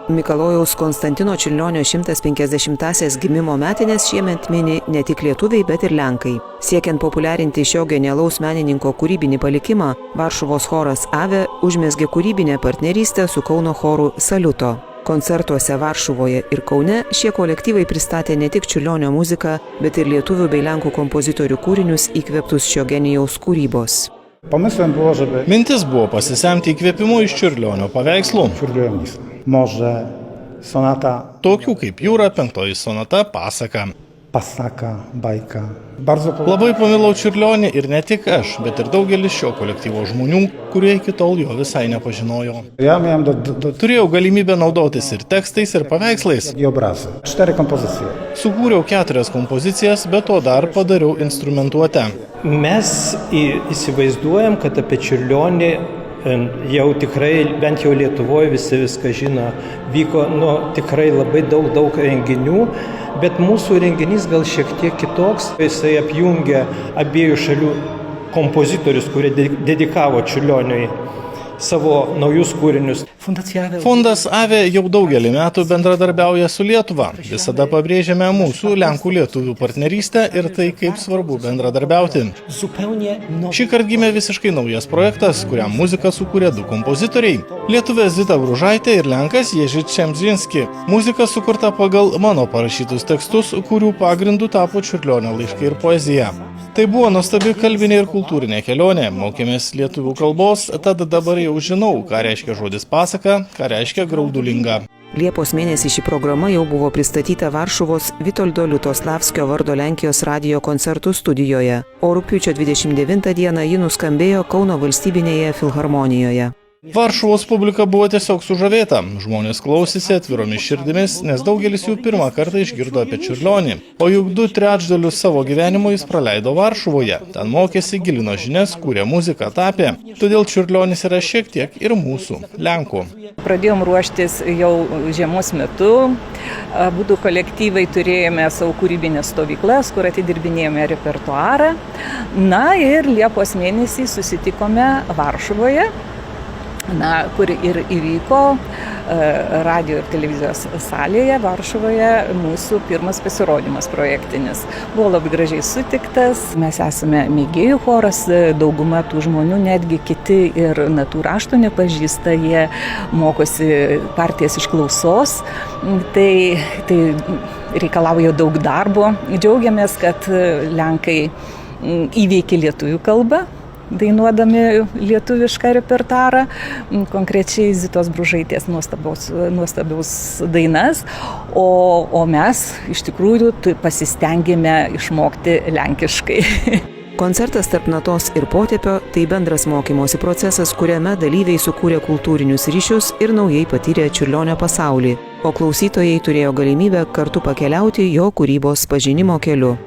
Mikalojaus Konstantino Čiurlionio 150-asias gimimo metinės šiemet mini ne tik lietuviai, bet ir lenkai. Siekiant populiarinti šio genialaus menininko kūrybinį palikimą, Varšuvos choras Ave užmezgė kūrybinę partnerystę su Kauno choru Saliuto. Koncertuose Varšuvoje ir Kaune šie kolektyvai pristatė ne tik Čiurlionio muziką, bet ir lietuvių bei lenkų kompozitorių kūrinius įkvėptus šio genijaus kūrybos. Mintis buvo pasisemti įkvėpimų iš Čiurlionio paveikslų. Tokių kaip Jūra, 5 sonata, Pasaka. Bajka. Labai pamilau Čiurlionį ir ne tik aš, bet ir daugelis šio kolektyvo žmonių, kurie iki tol jo visai nepažinojo. Turėjau galimybę naudotis ir tekstais, ir paveikslais. Sukūriau 4 kompozicijas, bet to dar padariau instrumentuotę. Mes įsivaizduojam, kad apie Čiurlionį jau tikrai, bent jau Lietuvoje visi viską žino, vyko tikrai labai daug renginių, bet mūsų renginys gal šiek tiek kitoks. Jisai apjungia abiejų šalių kompozitorius, kurie dedikavo Čiurlioniui savo naujus kūrinius. Fondas Ave jau daugelį metų bendradarbiauja su Lietuva. Visada pabrėžiame mūsų lenkų lietuvių partnerystę ir tai, kaip svarbu bendradarbiauti. Šįkart gimė visiškai naujas projektas, kuriam muziką sukūrė 2 kompozitoriai. Lietuvė Zita Bružaitė ir lenkas Ježi Čemzinski. Muzika sukurta pagal mano parašytus tekstus, kurių pagrindų tapo Čiurlionio laiškai ir poezija. Tai buvo nuostabi kalbinė ir kultūrinė kelionė. Mokėmės lietuvių kalbos, tad dabar jau žinau, ką reiškia žodis pasaka, ką reiškia graudulinga. Liepos mėnesį ši programa jau buvo pristatyta Varšuvos Vitoldo Liutoslavskio vardo Lenkijos radijo koncertų studijoje, o rugpjūčio 29 dieną ji nuskambėjo Kauno valstybinėje filharmonijoje. Varšuvos publika buvo tiesiog sužavėta. Žmonės klausėsi atviromis širdimis, nes daugelis jų pirmą kartą išgirdo apie Čiurlionį. O juk 2/3 savo gyvenimo jis praleido Varšuvoje. Ten mokėsi, gilino žinias, kūrė muziką, tapė. Todėl Čiurlionis yra šiek tiek ir mūsų, lenkų. Pradėjom ruoštis jau žiemos metu. Abudu kolektyvai turėjome savo kūrybinės stovyklas, kur atidirbinėjome repertuarą. Na ir Liepos mėnesį susitikome Varšuvoje. Kur ir įvyko radio ir televizijos salėje Varšuvoje mūsų pirmas pasirodymas projektinis. Buvo labai gražiai sutiktas, mes esame mėgėjų choras, dauguma tų žmonių, netgi kiti ir natų rašto nepažįsta, jie mokosi partijas iš klausos, tai reikalauja daug darbo. Džiaugiamės, kad lenkai įveikė lietuvių kalbą, dainuodami lietuvišką repertuarą, konkrečiai Zitos Bružaitės nuostabiaus dainas, o mes iš tikrųjų pasistengėme išmokti lenkiškai. Koncertas tarp natos ir potėpio – tai bendras mokymosi procesas, kuriame dalyviai sukūrė kultūrinius ryšius ir naujai patyrė Čiurlionio pasaulį, o klausytojai turėjo galimybę kartu pakeliauti jo kūrybos pažinimo keliu.